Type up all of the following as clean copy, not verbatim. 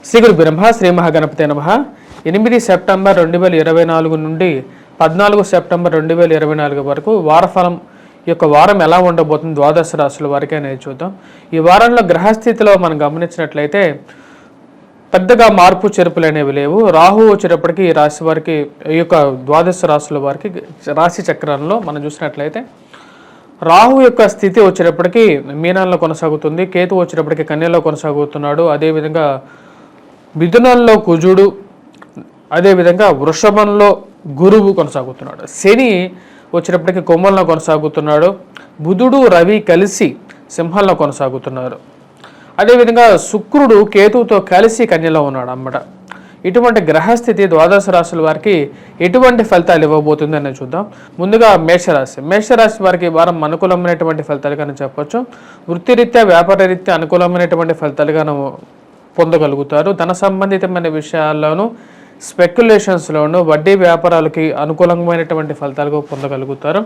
శ్రీ గురు బ్రహ్మ శ్రీ మహాగణపతి నమః. 8 సెప్టెంబర్ 2024 నుండి 14 సెప్టెంబర్ 2024 వరకు వారఫలం యొక్క వారం ఎలా ఉండబోతుంది ద్వాదశ రాశుల వారికి అనేది చూద్దాం. ఈ వారంలో గ్రహస్థితిలో మనం గమనించినట్లయితే పెద్దగా మార్పు చేర్పులు అనేవి లేవు. రాహు వచ్చేటప్పటికి ఈ రాశి వారికి ఈ యొక్క ద్వాదశ రాశుల వారికి రాశి చక్రంలో మనం చూసినట్లయితే రాహు యొక్క స్థితి వచ్చేటప్పటికి మీనంలో కొనసాగుతుంది, కేతు వచ్చేటప్పటికి కన్యలో కొనసాగుతున్నాడు, అదేవిధంగా మిథునంలో కుజుడు, అదేవిధంగా వృషభంలో గురువు కొనసాగుతున్నాడు, శని వచ్చేటప్పటికి కుంభంలో కొనసాగుతున్నాడు, బుధుడు రవి కలిసి సింహంలో కొనసాగుతున్నారు, అదేవిధంగా శుక్రుడు కేతువుతో కలిసి కన్యలో ఉన్నాడు అన్నమాట. ఇటువంటి గ్రహస్థితి ద్వాదశ రాశుల వారికి ఎటువంటి ఫలితాలు ఇవ్వబోతుంది అనేది చూద్దాం. ముందుగా మేషరాశి వారికి వారం అనుకూలమైనటువంటి ఫలితాలుగానే చెప్పొచ్చు. వృత్తిరీత్యా వ్యాపార రీత్యా అనుకూలమైనటువంటి ఫలితాలుగాను పొందగలుగుతారు. ధన సంబంధితమైన విషయాల్లోనూ స్పెక్యులేషన్స్లోనూ వడ్డీ వ్యాపారాలకి అనుకూలమైనటువంటి ఫలితాలుగా పొందగలుగుతారు.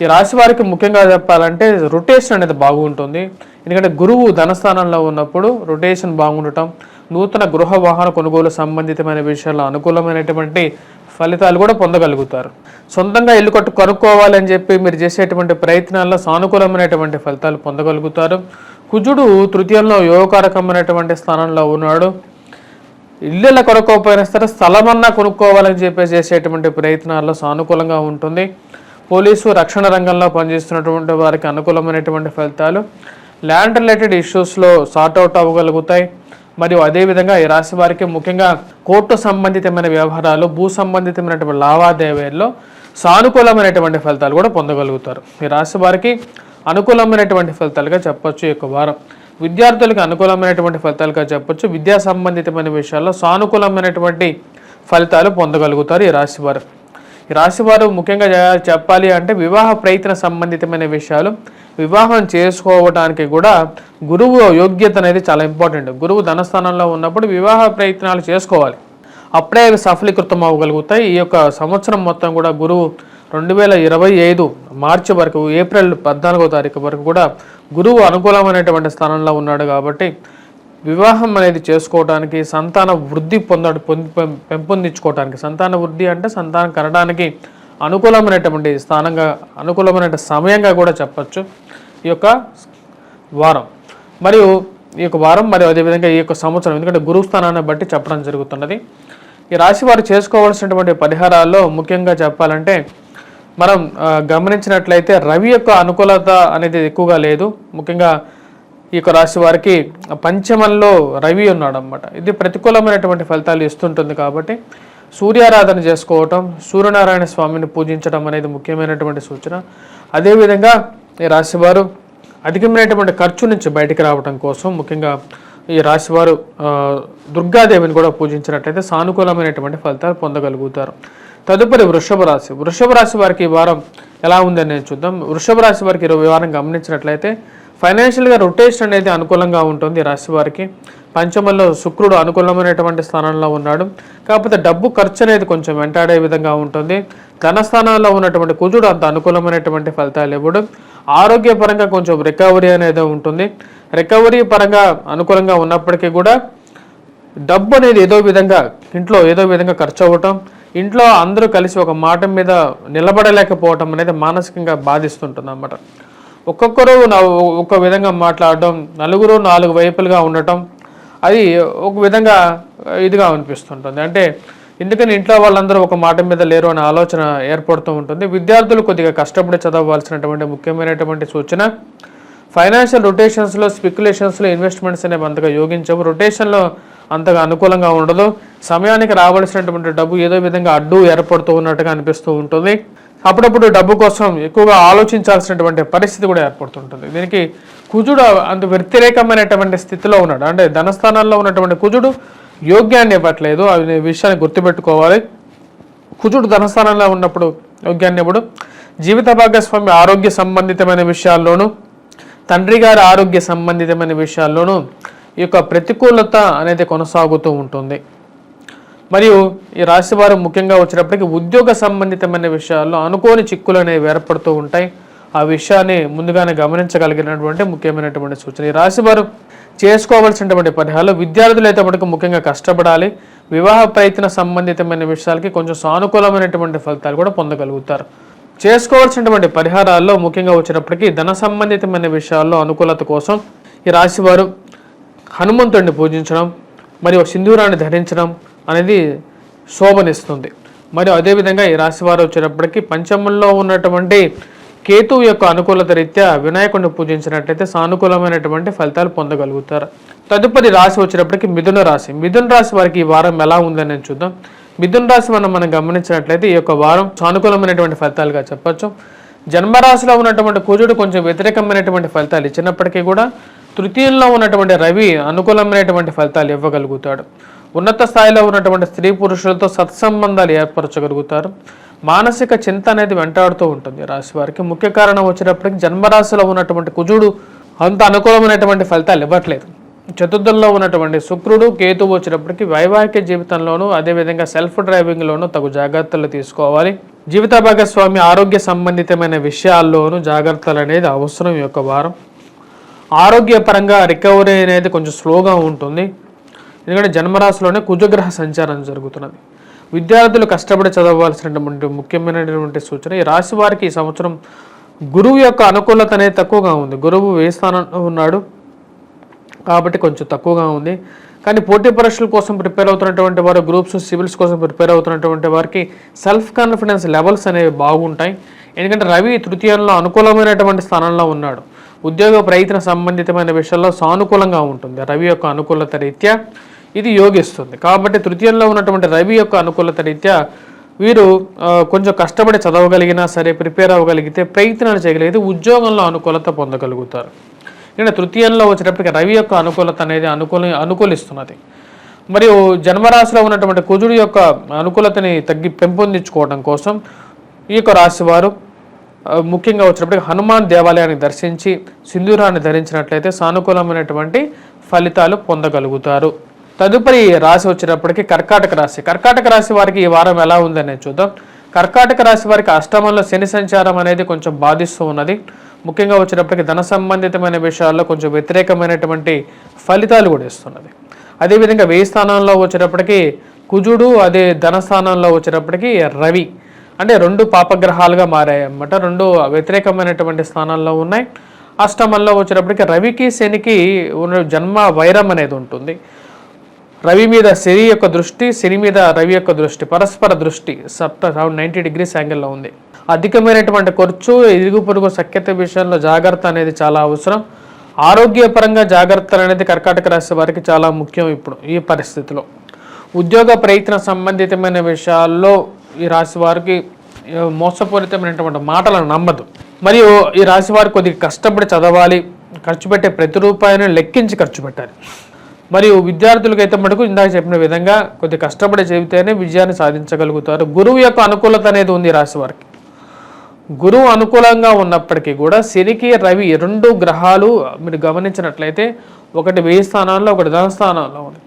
ఈ రాశి వారికి ముఖ్యంగా చెప్పాలంటే రొటేషన్ అనేది బాగుంటుంది. ఎందుకంటే గురువు ధనస్థానంలో ఉన్నప్పుడు రొటేషన్ బాగుండటం, నూతన గృహ వాహన కొనుగోలు సంబంధితమైన విషయాల్లో అనుకూలమైనటువంటి ఫలితాలు కూడా పొందగలుగుతారు. సొంతంగా ఇల్లు కొనుక్కోవాలని చెప్పి మీరు చేసేటువంటి ప్రయత్నాల్లో సానుకూలమైనటువంటి ఫలితాలు పొందగలుగుతారు. కుజుడు తృతీయంలో యోగకారకమైనటువంటి స్థానంలో ఉన్నాడు. ఇల్లు కొనుక్కోకపోయినా సరే స్థలమన్నా కొనుక్కోవాలని చెప్పి చేసేటువంటి ప్రయత్నాల్లో సానుకూలంగా ఉంటుంది. పోలీసు రక్షణ రంగంలో పనిచేస్తున్నటువంటి వారికి అనుకూలమైనటువంటి ఫలితాలు, ల్యాండ్ రిలేటెడ్ ఇష్యూస్లో సార్ట్అవుట్ అవ్వగలుగుతాయి. మరియు అదేవిధంగా ఈ రాశి వారికి ముఖ్యంగా కోర్టు సంబంధితమైన వ్యవహారాలు, భూ సంబంధితమైనటువంటి లావాదేవీల్లో సానుకూలమైనటువంటి ఫలితాలు కూడా పొందగలుగుతారు. ఈ రాశి వారికి అనుకూలమైనటువంటి ఫలితాలుగా చెప్పొచ్చు. ఈ యొక్క వారం విద్యార్థులకు అనుకూలమైనటువంటి ఫలితాలుగా చెప్పొచ్చు. విద్యా సంబంధితమైన విషయాల్లో సానుకూలమైనటువంటి ఫలితాలు పొందగలుగుతారు ఈ రాశివారు. ఈ రాశివారు ముఖ్యంగా చెప్పాలి అంటే వివాహ ప్రయత్న సంబంధితమైన విషయాలు, వివాహం చేసుకోవడానికి కూడా గురువు యోగ్యత అనేది చాలా ఇంపార్టెంట్. గురువు ధనస్థానంలో ఉన్నప్పుడు వివాహ ప్రయత్నాలు చేసుకోవాలి, అప్పుడే అవి సఫలీకృతం అవ్వగలుగుతాయి. ఈ యొక్క సంవత్సరం మొత్తం కూడా గురువు 2025 మార్చి వరకు, ఏప్రిల్ 14వ తారీఖు వరకు కూడా గురువు అనుకూలమైనటువంటి స్థానంలో ఉన్నాడు. కాబట్టి వివాహం అనేది చేసుకోవడానికి, సంతాన వృద్ధి పెంపొందించుకోవడానికి, సంతాన వృద్ధి అంటే సంతానం కనడానికి అనుకూలమైనటువంటి స్థానంగా, అనుకూలమైన సమయంగా కూడా చెప్పచ్చు ఈ యొక్క వారం. మరియు ఈ యొక్క వారం మరియు అదేవిధంగా ఈ యొక్క సంవత్సరం, ఎందుకంటే గురువు స్థానాన్ని బట్టి చెప్పడం జరుగుతున్నది. ఈ రాశి వారు చేసుకోవాల్సినటువంటి పరిహారాల్లో ముఖ్యంగా చెప్పాలంటే మనం గమనించినట్లయితే రవి యొక్క అనుకూలత అనేది ఎక్కువగా లేదు. ముఖ్యంగా ఈ యొక్క రాశి వారికి పంచమంలో రవి ఉన్నాడు అన్నమాట. ఇది ప్రతికూలమైనటువంటి ఫలితాలు ఇస్తుంటుంది. కాబట్టి సూర్యారాధన చేసుకోవటం, సూర్యనారాయణ స్వామిని పూజించడం అనేది ముఖ్యమైనటువంటి సూచన. అదేవిధంగా ఈ రాశివారు అధికమైనటువంటి ఖర్చు నుంచి బయటికి రావడం కోసం ముఖ్యంగా ఈ రాశివారు దుర్గాదేవిని కూడా పూజించినట్లయితే సానుకూలమైనటువంటి ఫలితాలు పొందగలుగుతారు. తదుపరి వృషభ రాశి వారికి ఈ వారం ఎలా ఉందని చూద్దాం. వృషభ రాశి వారికి ఈ వారం గమనించినట్లయితే ఫైనాన్షియల్గా రొటేషన్ అనేది అనుకూలంగా ఉంటుంది. రాశి వారికి పంచమంలో శుక్రుడు అనుకూలమైనటువంటి స్థానంలో ఉన్నాడు. కాకపోతే డబ్బు ఖర్చు అనేది కొంచెం వెంటాడే విధంగా ఉంటుంది. ధనస్థానంలో ఉన్నటువంటి కుజుడు అంత అనుకూలమైనటువంటి ఫలితాలు ఇవ్వడు. ఆరోగ్యపరంగా కొంచెం రికవరీ అనేది ఉంటుంది. రికవరీ పరంగా అనుకూలంగా ఉన్నప్పటికీ కూడా డబ్బు అనేది ఇంట్లో ఏదో విధంగా ఖర్చు అవ్వటం, ఇంట్లో అందరూ కలిసి ఒక మాట మీద నిలబడలేకపోవటం అనేది మానసికంగా బాధిస్తుంటుంది అన్నమాట. ఒక్కొక్కరు ఒక విధంగా మాట్లాడడం, నలుగురు 4 వైపులుగా ఉండటం, అది ఒక విధంగా ఇదిగా అనిపిస్తుంటుంది. అంటే ఎందుకని ఇంట్లో వాళ్ళందరూ ఒక మాట మీద లేరు అనే ఆలోచన ఏర్పడుతూ ఉంటుంది. విద్యార్థులు కొద్దిగా కష్టపడి చదవవలసినటువంటి ముఖ్యమైనటువంటి సూచన. ఫైనాన్షియల్ రొటేషన్స్లో, స్పెక్యులేషన్స్లో ఇన్వెస్ట్మెంట్స్ అనేవి అంతగా యోగించవు. రొటేషన్లో అంతగా అనుకూలంగా ఉండదు. సమయానికి రావాల్సినటువంటి డబ్బు ఏదో విధంగా అడ్డు ఏర్పడుతూ ఉన్నట్టుగా అనిపిస్తూ ఉంటుంది. అప్పుడప్పుడు డబ్బు కోసం ఎక్కువగా ఆలోచించాల్సినటువంటి పరిస్థితి కూడా ఏర్పడుతుంటుంది. దీనికి కుజుడు అంత వ్యతిరేకమైనటువంటి స్థితిలో ఉన్నాడు. అంటే ధనస్థానాల్లో ఉన్నటువంటి కుజుడు యోగ్యాన్ని ఇవ్వట్లేదు. అనే విషయాన్ని గుర్తుపెట్టుకోవాలి. కుజుడు ధనస్థానంలో ఉన్నప్పుడు యోగ్యాన్ని ఇవ్వడు. జీవిత భాగస్వామి ఆరోగ్య సంబంధితమైన విషయాల్లోనూ, తండ్రి గారి ఆరోగ్య సంబంధితమైన విషయాల్లోనూ ఈ యొక్క ప్రతికూలత అనేది కొనసాగుతూ ఉంటుంది. మరియు ఈ రాశి వారు ముఖ్యంగా వచ్చినప్పటికీ ఉద్యోగ సంబంధితమైన విషయాల్లో అనుకోని చిక్కులు అనేవి ఏర్పడుతూ ఉంటాయి. ఆ విషయాన్ని ముందుగానే గమనించగలిగినటువంటి ముఖ్యమైనటువంటి సూచన. ఈ రాశి వారు చేసుకోవాల్సినటువంటి పరిహారాలు, విద్యార్థులు అయితే మటుకు ముఖ్యంగా కష్టపడాలి. వివాహ ప్రయత్న సంబంధితమైన విషయాలకి కొంచెం సానుకూలమైనటువంటి ఫలితాలు కూడా పొందగలుగుతారు. చేసుకోవాల్సినటువంటి పరిహారాల్లో ముఖ్యంగా వచ్చినప్పటికీ ధన సంబంధితమైన విషయాల్లో అనుకూలత కోసం ఈ రాశివారు హనుమంతుడిని పూజించడం మరియు సింధూరాన్ని ధరించడం అనేది శోభనిస్తుంది. మరియు అదేవిధంగా ఈ రాశివారు వచ్చేటప్పటికి పంచమంలో ఉన్నటువంటి కేతువు యొక్క అనుకూలత రీత్యా వినాయకుడిని పూజించినట్లయితే సానుకూలమైనటువంటి ఫలితాలు పొందగలుగుతారు. తదుపరి రాశి వచ్చేటప్పటికి మిథున రాశి. మిథున రాశి వారికి ఈ వారం ఎలా ఉందని చూద్దాం. మిథున రాశి మనం గమనించినట్లయితే ఈ యొక్క వారం సానుకూలమైనటువంటి ఫలితాలుగా చెప్పొచ్చు. జన్మరాశిలో ఉన్నటువంటి కుజుడు కొంచెం వ్యతిరేకమైనటువంటి ఫలితాలు ఇచ్చినప్పటికీ కూడా తృతీయంలో ఉన్నటువంటి రవి అనుకూలమైనటువంటి ఫలితాలు ఇవ్వగలుగుతాడు. ఉన్నత స్థాయిలో ఉన్నటువంటి స్త్రీ పురుషులతో సత్సంబంధాలు ఏర్పరచగలుగుతారు. మానసిక చింత అనేది వెంటాడుతూ ఉంటుంది రాశి వారికి. ముఖ్య కారణం వచ్చేటప్పటికి జన్మరాశిలో ఉన్నటువంటి కుజుడు అంత అనుకూలమైనటువంటి ఫలితాలు ఇవ్వట్లేదు. చతుర్థంలో ఉన్నటువంటి శుక్రుడు కేతువు వచ్చేటప్పటికి వైవాహిక జీవితంలోనూ అదేవిధంగా సెల్ఫ్ డ్రైవింగ్లోనూ తగు జాగ్రత్తలు తీసుకోవాలి. జీవిత భాగస్వామి ఆరోగ్య సంబంధితమైన విషయాల్లోనూ జాగ్రత్తలు అనేది అవసరం. ఈ యొక్క వారం ఆరోగ్యపరంగా రికవరీ అనేది కొంచెం స్లోగా ఉంటుంది. ఎందుకంటే జన్మరాశిలోనే కుజగ్రహ సంచారం జరుగుతున్నది. విద్యార్థులు కష్టపడి చదవవలసినటువంటి ముఖ్యమైనటువంటి సూచన. ఈ రాశి వారికి ఈ సంవత్సరం గురువు యొక్క అనుకూలత అనేది తక్కువగా ఉంది. గురువు వ్యయ స్థానంలో ఉన్నాడు కాబట్టి కొంచెం తక్కువగా ఉంది. కానీ పోటీ పరీక్షల కోసం ప్రిపేర్ అవుతున్నటువంటి వారు, గ్రూప్స్ సివిల్స్ కోసం ప్రిపేర్ అవుతున్నటువంటి వారికి సెల్ఫ్ కాన్ఫిడెన్స్ లెవెల్స్ అనేవి బాగుంటాయి. ఎందుకంటే రవి తృతీయంలో అనుకూలమైనటువంటి స్థానంలో ఉన్నాడు. ఉద్యోగ ప్రయత్న సంబంధితమైన విషయాల్లో సానుకూలంగా ఉంటుంది. రవి యొక్క అనుకూలత రీత్యా ఇది యోగిస్తుంది. కాబట్టి తృతీయంలో ఉన్నటువంటి రవి యొక్క అనుకూలత రీత్యా వీరు కొంచెం కష్టపడి చదవగలిగినా సరే, ప్రిపేర్ అవ్వగలిగితే, ప్రయత్నాలు చేయగలిగితే ఉద్యోగంలో అనుకూలత పొందగలుగుతారు. ఇక్కడ తృతీయంలో వచ్చేటప్పటికి రవి యొక్క అనుకూలత అనేది అనుకూలిస్తున్నది. మరియు జన్మరాశిలో ఉన్నటువంటి కుజుడు యొక్క అనుకూలతని పెంపొందించుకోవడం కోసం ఈ యొక్క రాశి వారు ముఖ్యంగా వచ్చినప్పటికీ హనుమాన్ దేవాలయాన్ని దర్శించి సింధూరాన్ని ధరించినట్లయితే సానుకూలమైనటువంటి ఫలితాలు పొందగలుగుతారు. తదుపరి రాశి వచ్చేటప్పటికి కర్కాటక రాశి. కర్కాటక రాశి వారికి ఈ వారం ఎలా ఉందనే చూద్దాం. కర్కాటక రాశి వారికి అష్టమంలో శని సంచారం అనేది కొంచెం బాధిస్తూ ఉన్నది. ముఖ్యంగా వచ్చేటప్పటికి ధన సంబంధితమైన విషయాల్లో కొంచెం వ్యతిరేకమైనటువంటి ఫలితాలు కూడా ఇస్తున్నది. అదేవిధంగా వ్యయ స్థానంలో వచ్చేటప్పటికి కుజుడు, అదే ధన స్థానంలో వచ్చేటప్పటికి రవి, అంటే రెండు పాపగ్రహాలుగా మారాయి అన్నమాట. రెండు వ్యతిరేకమైనటువంటి స్థానాల్లో ఉన్నాయి. అష్టమంలో వచ్చేటప్పటికి రవికి శనికి జన్మ వైరం అనేది ఉంటుంది. రవి మీద శని యొక్క దృష్టి, శని మీద రవి యొక్క దృష్టి, పరస్పర దృష్టి 90 degrees యాంగిల్లో ఉంది. అధికమైనటువంటి ఖర్చు, ఇరుగు పొరుగు సఖ్యత విషయంలో జాగ్రత్త అనేది చాలా అవసరం. ఆరోగ్యపరంగా జాగ్రత్తలు అనేది కర్కాటక రాశి వారికి చాలా ముఖ్యం ఇప్పుడు ఈ పరిస్థితిలో. ఉద్యోగ ప్రయత్న సంబంధితమైన విషయాల్లో ఈ రాశి వారికి మోసపూరితమైనటువంటి మాటలను నమ్మదు. మరియు ఈ రాశి వారు కొద్దిగా కష్టపడి చదవాలి. ఖర్చు పెట్టే ప్రతి రూపాయిని లెక్కించి ఖర్చు పెట్టాలి. మరియు విద్యార్థులకైతే మటుకు ఇందాక చెప్పిన విధంగా కొద్దిగా కష్టపడి చెబితేనే విజయాన్ని సాధించగలుగుతారు. గురువు యొక్క అనుకూలత అనేది ఉంది రాశి వారికి. గురువు అనుకూలంగా ఉన్నప్పటికీ కూడా శనికి రవి రెండు గ్రహాలు మీరు గమనించినట్లయితే ఒకటి వ్యయ స్థానాల్లో, ఒకటి ధన స్థానంలో ఉంది.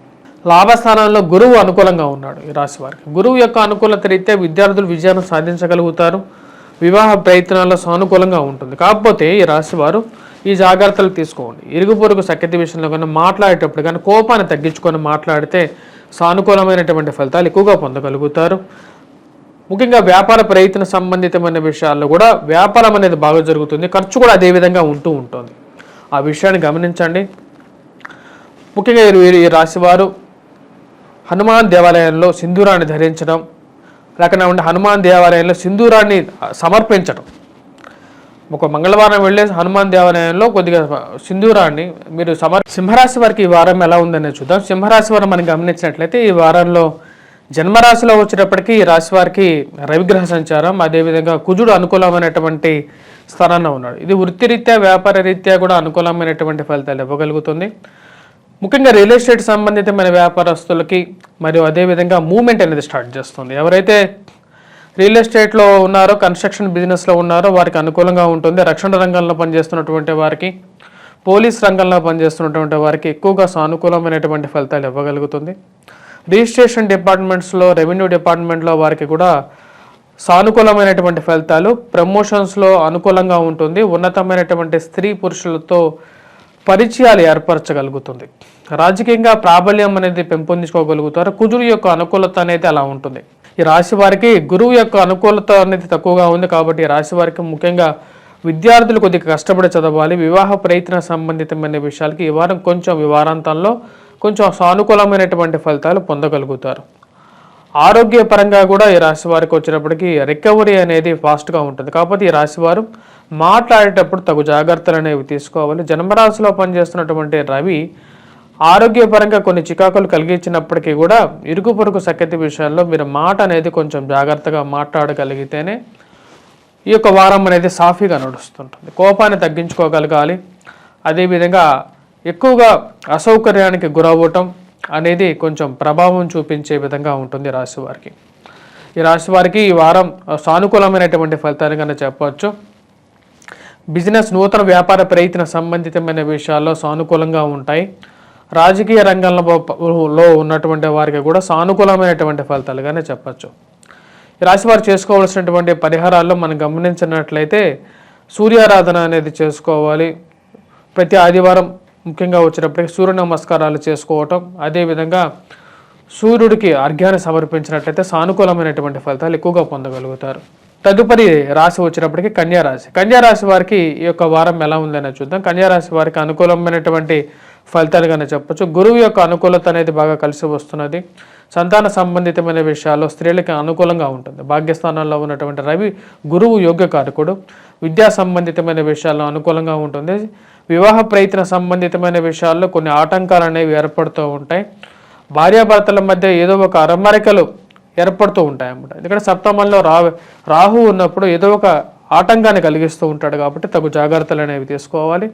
లాభస్థానంలో గురువు అనుకూలంగా ఉన్నాడు ఈ రాశి వారికి. గురువు యొక్క అనుకూలత రీత్యా విద్యార్థులు విజయాన్ని సాధించగలుగుతారు. వివాహ ప్రయత్నాల్లో సానుకూలంగా ఉంటుంది. కాకపోతే ఈ రాశి వారు ఈ జాగ్రత్తలు తీసుకోండి. ఇరుగు పొరుగు సఖ్యత విషయంలో కానీ మాట్లాడేటప్పుడు కానీ కోపాన్ని తగ్గించుకొని మాట్లాడితే సానుకూలమైనటువంటి ఫలితాలు ఎక్కువగా పొందగలుగుతారు. ముఖ్యంగా వ్యాపార ప్రయత్న సంబంధితమైన విషయాల్లో కూడా వ్యాపారం అనేది బాగా జరుగుతుంది. ఖర్చు కూడా అదేవిధంగా ఉంటుంది. ఆ విషయాన్ని గమనించండి. ముఖ్యంగా ఈ రాశివారు హనుమాన్ దేవాలయంలో సింధూరాన్ని ధరించడం, లేకపోతే హనుమాన్ దేవాలయంలో సింధూరాన్ని సమర్పించడం. ఒక మంగళవారం వెళ్ళే హనుమాన్ దేవాలయంలో కొద్దిగా సింధూరాన్ని మీరు సింహరాశి వారికి ఈ వారం ఎలా ఉందనే చూద్దాం. సింహరాశి వారు మనం గమనించినట్లయితే ఈ వారంలో జన్మరాశిలో వచ్చేటప్పటికి ఈ రాశి వారికి రవిగ్రహ సంచారం, అదేవిధంగా కుజుడు అనుకూలమైనటువంటి స్థానంలో ఉన్నాడు. ఇది వృత్తిరీత్యా వ్యాపార రీత్యా కూడా అనుకూలమైనటువంటి ఫలితాలు ఇవ్వగలుగుతుంది. ముఖ్యంగా రియల్ ఎస్టేట్ సంబంధితమైన వ్యాపారస్తులకి మరియు అదేవిధంగా మూవ్మెంట్ అనేది స్టార్ట్ చేస్తుంది. ఎవరైతే రియల్ ఎస్టేట్లో ఉన్నారో, కన్స్ట్రక్షన్ బిజినెస్లో ఉన్నారో వారికి అనుకూలంగా ఉంటుంది. రక్షణ రంగంలో పనిచేస్తున్నటువంటి వారికి, పోలీస్ రంగంలో పనిచేస్తున్నటువంటి వారికి ఎక్కువగా సానుకూలమైనటువంటి ఫలితాలు ఇవ్వగలుగుతుంది. రిజిస్ట్రేషన్ డిపార్ట్మెంట్స్లో, రెవెన్యూ డిపార్ట్మెంట్లో వారికి కూడా సానుకూలమైనటువంటి ఫలితాలు, ప్రమోషన్స్లో అనుకూలంగా ఉంటుంది. ఉన్నతమైనటువంటి స్త్రీ పురుషులతో పరిచయాలు ఏర్పరచగలుగుతుంది. రాజకీయంగా ప్రాబల్యం అనేది పెంపొందించుకోగలుగుతారు. కుజుడు యొక్క అనుకూలత అనేది అలా ఉంటుంది. ఈ రాశి వారికి గురువు యొక్క అనుకూలత అనేది తక్కువగా ఉంది కాబట్టి ఈ రాశి వారికి ముఖ్యంగా విద్యార్థులు కొద్దిగా కష్టపడి చదవాలి. వివాహ ప్రయత్న సంబంధితమైన విషయాలకి ఈ వారం కొంచెం ఈ వారాంతంలో కొంచెం సానుకూలమైనటువంటి ఫలితాలు పొందగలుగుతారు. ఆరోగ్యపరంగా కూడా ఈ రాశి వారికి వచ్చినప్పటికీ రికవరీ అనేది ఫాస్ట్గా ఉంటుంది. కాకపోతే ఈ రాశి వారు మాట్లాడేటప్పుడు తగు జాగ్రత్తలు అనేవి తీసుకోవాలి. జన్మరాశిలో పనిచేస్తున్నటువంటి రవి ఆరోగ్యపరంగా కొన్ని చికాకులు కలిగించినప్పటికీ కూడా ఇరుగు పొరుగు సఖ్యత విషయాల్లో మీరు మాట అనేది కొంచెం జాగ్రత్తగా మాట్లాడగలిగితేనే ఈ యొక్క వారం అనేది సాఫీగా నడుస్తుంటుంది. కోపాన్ని తగ్గించుకోగలగాలి. అదేవిధంగా ఎక్కువగా అసౌకర్యానికి గురవ్వటం అనేది కొంచెం ప్రభావం చూపించే విధంగా ఉంటుంది రాశి వారికి. ఈ రాశి వారికి ఈ వారం సానుకూలమైనటువంటి ఫలితాలు కన్నా చెప్పవచ్చు. బిజినెస్ నూతన వ్యాపార ప్రయత్న సంబంధితమైన విషయాల్లో సానుకూలంగా ఉంటాయి. రాజకీయ రంగంలో ఉన్నటువంటి వారికి కూడా సానుకూలమైనటువంటి ఫలితాలుగానే చెప్పచ్చు. ఈ రాశి వారు చేసుకోవాల్సినటువంటి పరిహారాల్లో మనం గమనించినట్లయితే సూర్యారాధన అనేది చేసుకోవాలి. ప్రతి ఆదివారం ముఖ్యంగా వచ్చినప్పటికీ సూర్య నమస్కారాలు చేసుకోవటం, అదేవిధంగా సూర్యుడికి అర్ఘ్యాన్ని సమర్పించినట్లయితే సానుకూలమైనటువంటి ఫలితాలు ఎక్కువగా పొందగలుగుతారు. తదుపరి రాశి వచ్చినప్పటికీ కన్యారాశి. కన్యారాశి వారికి ఈ యొక్క వారం ఎలా ఉందని చూద్దాం. కన్యారాశి వారికి అనుకూలమైనటువంటి ఫలితాలుగానే చెప్పచ్చు. గురువు యొక్క అనుకూలత అనేది బాగా కలిసి వస్తున్నది. సంతాన సంబంధితమైన విషయాల్లో స్త్రీలకి అనుకూలంగా ఉంటుంది. భాగ్యస్థానంలో ఉన్నటువంటి రవి గురువు యోగ్యకారకుడు. విద్యా సంబంధితమైన విషయాల్లో అనుకూలంగా ఉంటుంది. వివాహ ప్రయత్న సంబంధితమైన విషయాల్లో కొన్ని ఆటంకాలు అనేవి ఏర్పడుతూ ఉంటాయి. భార్యాభర్తల మధ్య ఏదో ఒక అరమరికలు ఏర్పడుతూ ఉంటాయి అన్నమాట. ఎందుకంటే సప్తమంలో రాహు ఉన్నప్పుడు ఏదో ఒక ఆటంకాన్ని కలిగిస్తూ ఉంటాడు కాబట్టి తగు జాగ్రత్తలు అనేవి తీసుకోవాలి.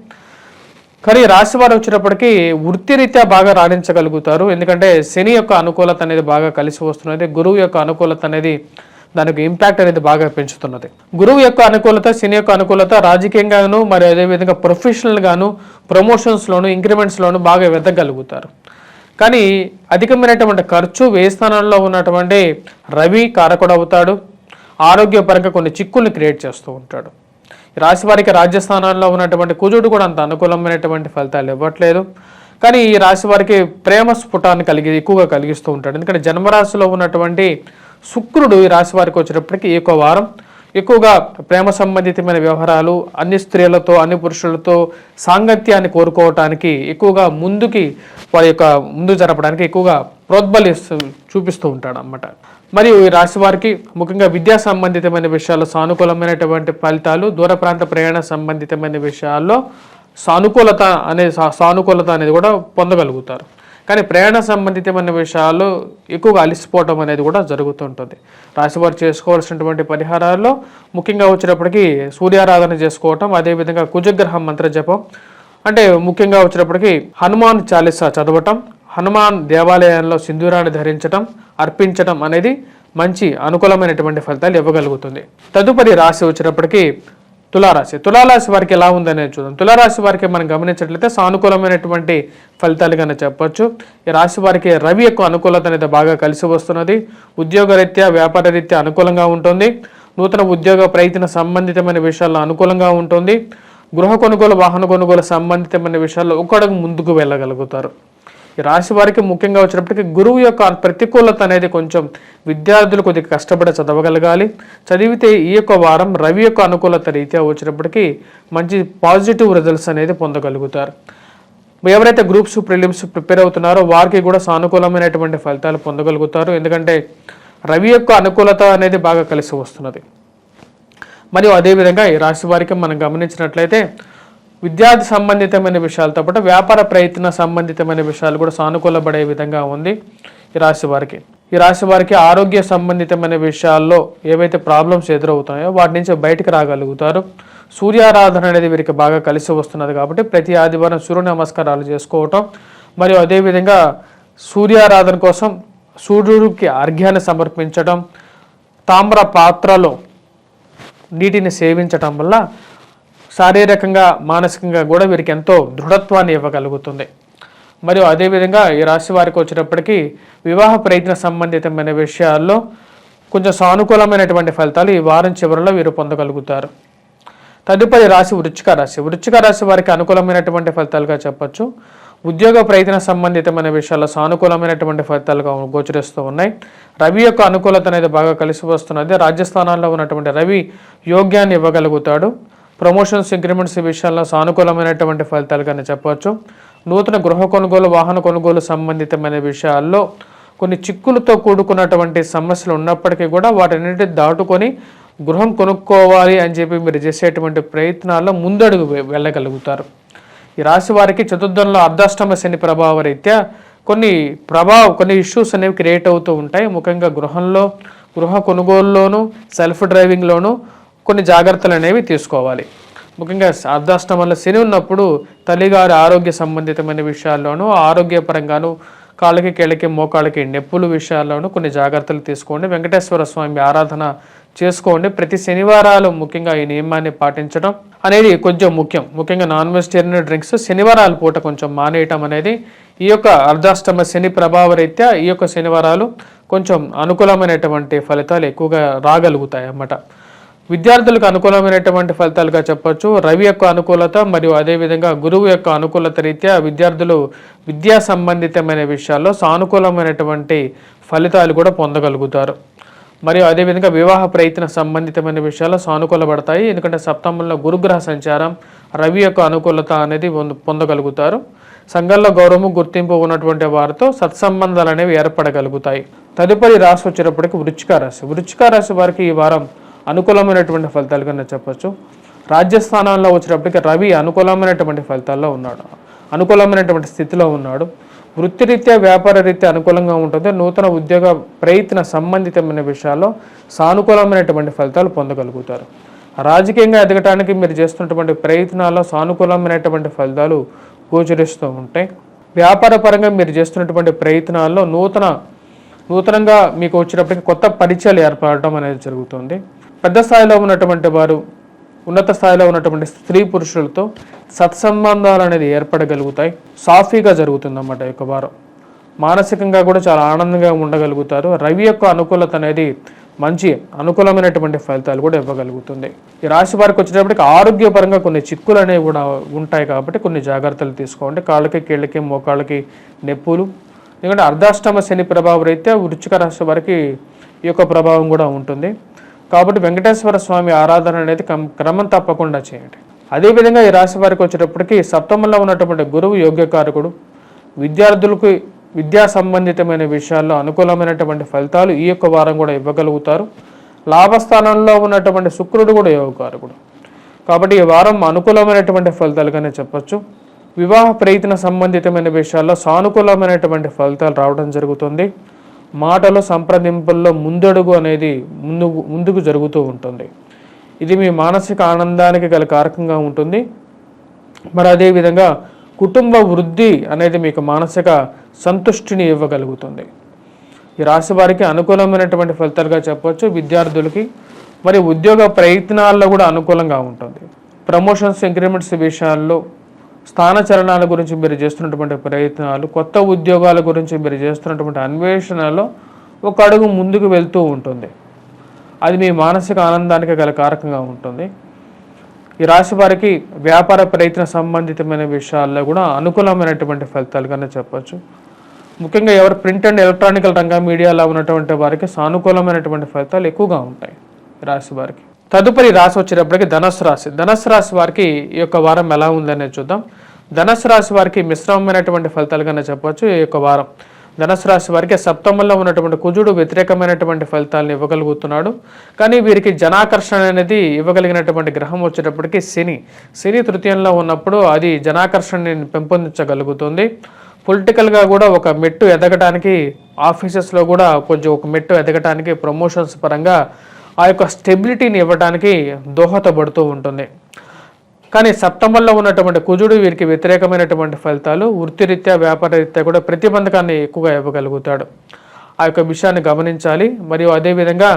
కానీ రాశి వారు వచ్చినప్పటికీ వృత్తిరీత్యా బాగా రాణించగలుగుతారు. ఎందుకంటే శని యొక్క అనుకూలత అనేది బాగా కలిసి వస్తున్నది. గురువు యొక్క అనుకూలత అనేది దానికి ఇంపాక్ట్ అనేది బాగా పెంచుతున్నది. గురువు యొక్క అనుకూలత, శని యొక్క అనుకూలత రాజకీయంగాను మరి అదేవిధంగా ప్రొఫెషనల్గాను ప్రమోషన్స్లోను ఇంక్రిమెంట్స్లోను బాగా వెతకగలుగుతారు. కానీ అధికమైనటువంటి ఖర్చు వ్యయ స్థానంలో ఉన్నటువంటి రవి కారకుడవుతాడు. ఆరోగ్యపరంగా కొన్ని చిక్కుల్ని క్రియేట్ చేస్తూ ఉంటాడు. రాశి వారికి రాజ్యస్థానాల్లో ఉన్నటువంటి కుజుడు కూడా అంత అనుకూలమైనటువంటి ఫలితాలు ఇవ్వట్లేదు. కానీ ఈ రాశి వారికి ప్రేమ స్ఫుటాన్ని ఎక్కువగా కలిగిస్తూ ఉంటాడు. ఎందుకంటే జన్మరాశిలో ఉన్నటువంటి శుక్రుడు ఈ రాశి వారికి వచ్చినప్పటికీ ఎక్కువ వారం ఎక్కువగా ప్రేమ సంబంధితమైన వ్యవహారాలు, అన్ని స్త్రీలతో అన్ని పురుషులతో సాంగత్యాన్ని కోరుకోవటానికి ఎక్కువగా వారి యొక్క ముందు జరపడానికి ఎక్కువగా చూపిస్తూ ఉంటాడు అన్నమాట. మరియు ఈ రాశి వారికి ముఖ్యంగా విద్యా సంబంధితమైన విషయాల్లో సానుకూలమైనటువంటి ఫలితాలు, దూర ప్రాంత ప్రయాణ సంబంధితమైన విషయాల్లో సానుకూలత అనేది కూడా పొందగలుగుతారు. కానీ ప్రయాణ సంబంధితమైన విషయాల్లో ఎక్కువగా అలసిపోవటం అనేది కూడా జరుగుతుంటుంది. రాశివారు చేసుకోవాల్సినటువంటి పరిహారాల్లో ముఖ్యంగా వచ్చినప్పటికీ సూర్యారాధన చేసుకోవటం, అదేవిధంగా కుజగ్రహ మంత్ర జపం, అంటే ముఖ్యంగా వచ్చినప్పటికీ హనుమాన్ చాలీసా చదవటం, హనుమాన్ దేవాలయాల్లో సింధూరాన్ని ధరించటం, అర్పించటం అనేది మంచి అనుకూలమైనటువంటి ఫలితాలు ఇవ్వగలుగుతుంది. తదుపరి రాశి వచ్చినప్పటికీ తులారాశి వారికి ఎలా ఉందనేది చూద్దాం. తులారాశి వారికి మనం గమనించినట్లయితే సానుకూలమైనటువంటి ఫలితాలుగానే చెప్పొచ్చు. ఈ రాశి వారికి రవి యొక్క అనుకూలత అనేది బాగా కలిసి వస్తున్నది. ఉద్యోగరీత్యా వ్యాపార రీత్యా అనుకూలంగా ఉంటుంది. నూతన ఉద్యోగ ప్రయత్న సంబంధితమైన విషయాల్లో అనుకూలంగా ఉంటుంది. గృహ కొనుగోలు, వాహన కొనుగోలు సంబంధితమైన విషయాల్లో ఒకడుగు ముందుకు వెళ్ళగలుగుతారు. ఈ రాశి వారికి ముఖ్యంగా వచ్చినప్పటికీ గురువు యొక్క ప్రతికూలత అనేది కొంచెం విద్యార్థులు కొద్దిగా కష్టపడి చదవగలగాలి. చదివితే ఈ యొక్క వారం రవి యొక్క అనుకూలత రీత్యా వచ్చినప్పటికీ మంచి పాజిటివ్ రిజల్ట్స్ అనేది పొందగలుగుతారు. ఎవరైతే గ్రూప్స్ ప్రిలిమ్స్ ప్రిపేర్ అవుతున్నారో వారికి కూడా సానుకూలమైనటువంటి ఫలితాలు పొందగలుగుతారు. ఎందుకంటే రవి యొక్క అనుకూలత అనేది బాగా కలిసి వస్తున్నది. మరియు అదేవిధంగా ఈ రాశి వారికి మనం గమనించినట్లయితే విద్యార్థి సంబంధితమైన విషయాలతో పాటు వ్యాపార ప్రయత్న సంబంధితమైన విషయాలు కూడా సానుకూలపడే విధంగా ఉంది ఈ రాశి వారికి ఆరోగ్య సంబంధితమైన విషయాల్లో ఏవైతే ప్రాబ్లమ్స్ ఎదురవుతాయో వాటి నుంచి బయటకు రాగలుగుతారు. సూర్యారాధన అనేది వీరికి బాగా కలిసి వస్తున్నది కాబట్టి ప్రతి ఆదివారం సూర్య నమస్కారాలు చేసుకోవటం, మరియు అదేవిధంగా సూర్యారాధన కోసం సూర్యుడికి అర్ఘ్యాన్ని సమర్పించడం, తామ్ర పాత్రలో నీటిని సేవించటం వల్ల శారీరకంగా మానసికంగా కూడా వీరికి ఎంతో దృఢత్వాన్ని ఇవ్వగలుగుతుంది. మరియు అదేవిధంగా ఈ రాశి వారికి వచ్చినప్పటికీ వివాహ ప్రయత్న సంబంధితమైన విషయాల్లో కొంచెం సానుకూలమైనటువంటి ఫలితాలు ఈ వారం చివరిలో వీరు పొందగలుగుతారు. తదుపరి రాశి వృశ్చిక రాశి. వృశ్చిక రాశి వారికి అనుకూలమైనటువంటి ఫలితాలుగా చెప్పొచ్చు. ఉద్యోగ ప్రయత్న సంబంధితమైన విషయాల్లో సానుకూలమైనటువంటి ఫలితాలుగా గోచరిస్తూ ఉన్నాయి. రవి యొక్క అనుకూలత అనేది బాగా కలిసి వస్తున్నది. రాజ్యస్థానాల్లో ఉన్నటువంటి రవి యోగ్యాన్ని ఇవ్వగలుగుతాడు. ప్రమోషన్స్, ఇంక్రిమెంట్స్ విషయాల్లో సానుకూలమైనటువంటి ఫలితాలుగానే చెప్పవచ్చు. నూతన గృహ కొనుగోలు, వాహన కొనుగోలు సంబంధితమైన విషయాల్లో కొన్ని చిక్కులతో కూడుకున్నటువంటి సమస్యలు ఉన్నప్పటికీ కూడా వాటన్నిటి దాటుకొని గృహం కొనుక్కోవాలి అని చెప్పి మీరు చేసేటువంటి ప్రయత్నాల్లో ముందడుగు వెళ్ళగలుగుతారు. ఈ రాశి వారికి చతుర్థంలో అర్ధాష్టమ శని ప్రభావ రీత్యా కొన్ని ఇష్యూస్ అనేవి క్రియేట్ అవుతూ ఉంటాయి. ముఖ్యంగా గృహ కొనుగోలులోను, సెల్ఫ్ డ్రైవింగ్లోను కొన్ని జాగ్రత్తలు అనేవి తీసుకోవాలి. ముఖ్యంగా అర్ధాష్టమంలో శని ఉన్నప్పుడు తల్లిగారి ఆరోగ్య సంబంధితమైన విషయాల్లోనూ, ఆరోగ్యపరంగాను కాళ్ళకి, కేళ్ళకి, మోకాళ్ళకి నొప్పుల విషయాల్లోనూ కొన్ని జాగ్రత్తలు తీసుకోండి. వెంకటేశ్వర స్వామి ఆరాధన చేసుకోండి. ప్రతి శనివారాలు ముఖ్యంగా ఈ నియమాన్ని పాటించడం అనేది కొంచెం ముఖ్యం. ముఖ్యంగా నాన్ వెజిటేరియన్ డ్రింక్స్ శనివారాల పూట కొంచెం మానేయటం అనేది ఈ యొక్క అర్ధాష్టమ శని ప్రభావ రీత్యా ఈ యొక్క శనివారాలు కొంచెం అనుకూలమైనటువంటి ఫలితాలు ఎక్కువగా రాగలుగుతాయి అన్నమాట. విద్యార్థులకు అనుకూలమైనటువంటి ఫలితాలుగా చెప్పొచ్చు. రవి యొక్క అనుకూలత మరియు అదేవిధంగా గురువు యొక్క అనుకూలత రీత్యా విద్యార్థులు విద్యా సంబంధితమైన విషయాల్లో సానుకూలమైనటువంటి ఫలితాలు కూడా పొందగలుగుతారు. మరియు అదేవిధంగా వివాహ ప్రయత్న సంబంధితమైన విషయాల్లో సానుకూలపడతాయి. ఎందుకంటే సప్తమంలో గురుగ్రహ సంచారం, రవి యొక్క అనుకూలత అనేది పొందగలుగుతారు. సంఘంలో గౌరవము, గుర్తింపు ఉన్నటువంటి వారితో సత్సంబంధాలు అనేవి ఏర్పడగలుగుతాయి. తదుపరి రాశి వచ్చేటప్పటికి వృశ్చిక రాశి. వృశ్చిక రాశి వారికి ఈ వారం అనుకూలమైనటువంటి ఫలితాలుగా చెప్పచ్చు. రాజ్యస్థానంలో వచ్చేటప్పటికి రవి అనుకూలమైనటువంటి ఫలితాల్లో ఉన్నాడు, అనుకూలమైనటువంటి స్థితిలో ఉన్నాడు. వృత్తిరీత్యా, వ్యాపార రీత్యా అనుకూలంగా ఉంటుంది. నూతన ఉద్యోగ ప్రయత్న సంబంధితమైన విషయాల్లో సానుకూలమైనటువంటి ఫలితాలు పొందగలుగుతారు. రాజకీయంగా ఎదగటానికి మీరు చేస్తున్నటువంటి ప్రయత్నాల్లో సానుకూలమైనటువంటి ఫలితాలు గోచరిస్తూ ఉంటాయి. వ్యాపార పరంగా మీరు చేస్తున్నటువంటి ప్రయత్నాల్లో నూతనంగా మీకు వచ్చినప్పటికీ కొత్త పరిచయాలు ఏర్పడటం అనేది జరుగుతుంది. పెద్ద స్థాయిలో ఉన్నటువంటి వారు, ఉన్నత స్థాయిలో ఉన్నటువంటి స్త్రీ పురుషులతో సత్సంబంధాలు అనేది ఏర్పడగలుగుతాయి. సాఫీగా జరుగుతుందన్నమాట ఈ యొక్క వారం. మానసికంగా కూడా చాలా ఆనందంగా ఉండగలుగుతారు. రవి యొక్క అనుకూలత అనేది మంచి అనుకూలమైనటువంటి ఫలితాలు కూడా ఇవ్వగలుగుతుంది. ఈ రాశి వారికి వచ్చేటప్పటికి ఆరోగ్యపరంగా కొన్ని చిక్కులు అనేవి కూడా ఉంటాయి కాబట్టి కొన్ని జాగ్రత్తలు తీసుకోండి. కాళ్ళకి, కీళ్ళకి, మోకాళ్ళకి నొప్పులు. ఎందుకంటే అర్ధాష్టమ శని ప్రభావం రీత్యా వృశ్చిక రాశి వారికి ఈ యొక్క ప్రభావం కూడా ఉంటుంది. కాబట్టి వెంకటేశ్వర స్వామి ఆరాధన అనేది క్రమం తప్పకుండా చేయండి. అదేవిధంగా ఈ రాశి వారికి వచ్చేటప్పటికి సప్తమంలో ఉన్నటువంటి గురువు యోగ్యకారకుడు. విద్యార్థులకు విద్యా సంబంధితమైన విషయాల్లో అనుకూలమైనటువంటి ఫలితాలు ఈ యొక్క వారం కూడా ఇవ్వగలుగుతారు. లాభస్థానంలో ఉన్నటువంటి శుక్రుడు కూడా యోగకారకుడు. కాబట్టి ఈ వారం అనుకూలమైనటువంటి ఫలితాలుగానే చెప్పచ్చు. వివాహ ప్రయత్న సంబంధితమైన విషయాల్లో సానుకూలమైనటువంటి ఫలితాలు రావడం జరుగుతుంది. మాటలు, సంప్రదింపుల్లో ముందడుగు అనేది ముందుకు జరుగుతూ ఉంటుంది. ఇది మీ మానసిక ఆనందానికి గల కారకంగా ఉంటుంది. మరి అదేవిధంగా కుటుంబ వృద్ధి అనేది మీకు మానసిక సంతుష్టిని ఇవ్వగలుగుతుంది. ఈ రాశి వారికి అనుకూలమైనటువంటి ఫలితాలుగా చెప్పవచ్చు. విద్యార్థులకి మరి ఉద్యోగ ప్రయత్నాల్లో కూడా అనుకూలంగా ఉంటుంది. ప్రమోషన్స్, ఇంక్రిమెంట్స్ విషయాల్లో, స్థానచలనాల గురించి మీరు చేస్తున్నటువంటి ప్రయత్నాలు, కొత్త ఉద్యోగాల గురించి మీరు చేస్తున్నటువంటి అన్వేషణలో ఒక అడుగు ముందుకు వెళ్తూ ఉంటుంది. అది మీ మానసిక ఆనందానికి గల కారకంగా ఉంటుంది. ఈ రాశి వారికి వ్యాపార ప్రయత్న సంబంధితమైన విషయాల్లో కూడా అనుకూలమైనటువంటి ఫలితాలుగానే చెప్పచ్చు. ముఖ్యంగా ఎవరు ప్రింట్ అండ్ ఎలక్ట్రానికల్ రంగ మీడియాలో ఉన్నటువంటి వారికి సానుకూలమైనటువంటి ఫలితాలు ఎక్కువగా ఉంటాయి ఈ రాశి వారికి. తదుపరి రాశి వచ్చేటప్పటికి ధనుస్సు రాశి. ధనుస్సు రాశి వారికి ఈ యొక్క వారం ఎలా ఉందనేది చూద్దాం. ధనుస్సు రాశి వారికి మిశ్రమమైనటువంటి ఫలితాలుగానే చెప్పవచ్చు. ఈ యొక్క వారం ధనుస్సు రాశి వారికి సప్తమంలో ఉన్నటువంటి కుజుడు వ్యతిరేకమైనటువంటి ఫలితాలను ఇవ్వగలుగుతున్నాడు. కానీ వీరికి జనాకర్షణ అనేది ఇవ్వగలిగినటువంటి గ్రహం వచ్చేటప్పటికి శని తృతీయంలో ఉన్నప్పుడు అది జనాకర్షణని పెంపొందించగలుగుతుంది. పొలిటికల్గా కూడా ఒక మెట్టు ఎదగడానికి, ఆఫీసెస్లో కూడా కొంచెం ఒక మెట్టు ఎదగటానికి, ప్రమోషన్స్ పరంగా ఆ యొక్క స్టెబిలిటీని ఇవ్వడానికి దోహదపడుతూ ఉంటుంది. కానీ సప్తమంలో ఉన్నటువంటి కుజుడు వీరికి వ్యతిరేకమైనటువంటి ఫలితాలు, వృత్తిరీత్యా, వ్యాపార రీత్యా కూడా ప్రతిబంధకాన్ని ఎక్కువగా ఇవ్వగలుగుతాడు. ఆ యొక్క విషయాన్ని గమనించాలి. మరియు అదేవిధంగా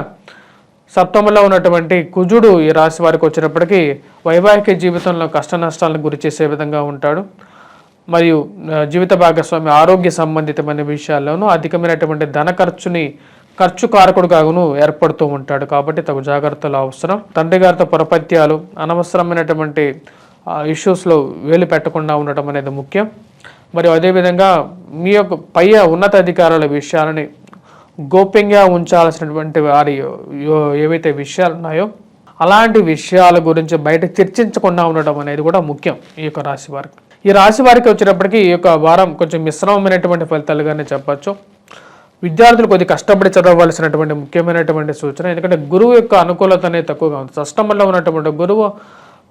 సప్తమంలో ఉన్నటువంటి కుజుడు ఈ రాశి వారికి వచ్చినప్పటికీ వైవాహిక జీవితంలో కష్ట నష్టాలను గురి చేసే విధంగా ఉంటాడు. మరియు జీవిత భాగస్వామి ఆరోగ్య సంబంధితమైన విషయాల్లోనూ అధికమైనటువంటి ధన ఖర్చుని ఖర్చు కారకుడుగాను ఏర్పడుతూ ఉంటాడు. కాబట్టి తగు జాగ్రత్తలు అవసరం. తండ్రి గారితో పొరపత్యాలు, అనవసరమైనటువంటి ఇష్యూస్లో వేలు పెట్టకుండా ఉండటం అనేది ముఖ్యం. మరియు అదేవిధంగా మీ యొక్క పై ఉన్నతాధికారుల విషయాలని గోప్యంగా ఉంచాల్సినటువంటి వారి ఏవైతే విషయాలు ఉన్నాయో అలాంటి విషయాల గురించి బయట చర్చించకుండా ఉండటం అనేది కూడా ముఖ్యం ఈ యొక్క రాశి వారికి. ఈ రాశి వారికి వచ్చేటప్పటికి ఈ యొక్క వారం కొంచెం మిశ్రమమైనటువంటి ఫలితాలుగానే చెప్పచ్చు. విద్యార్థులు కొద్దిగా కష్టపడి చదవవలసినటువంటి ముఖ్యమైనటువంటి సూచన. ఎందుకంటే గురువు యొక్క అనుకూలత అనేది తక్కువగా ఉంది. షష్టమంలో ఉన్నటువంటి గురువు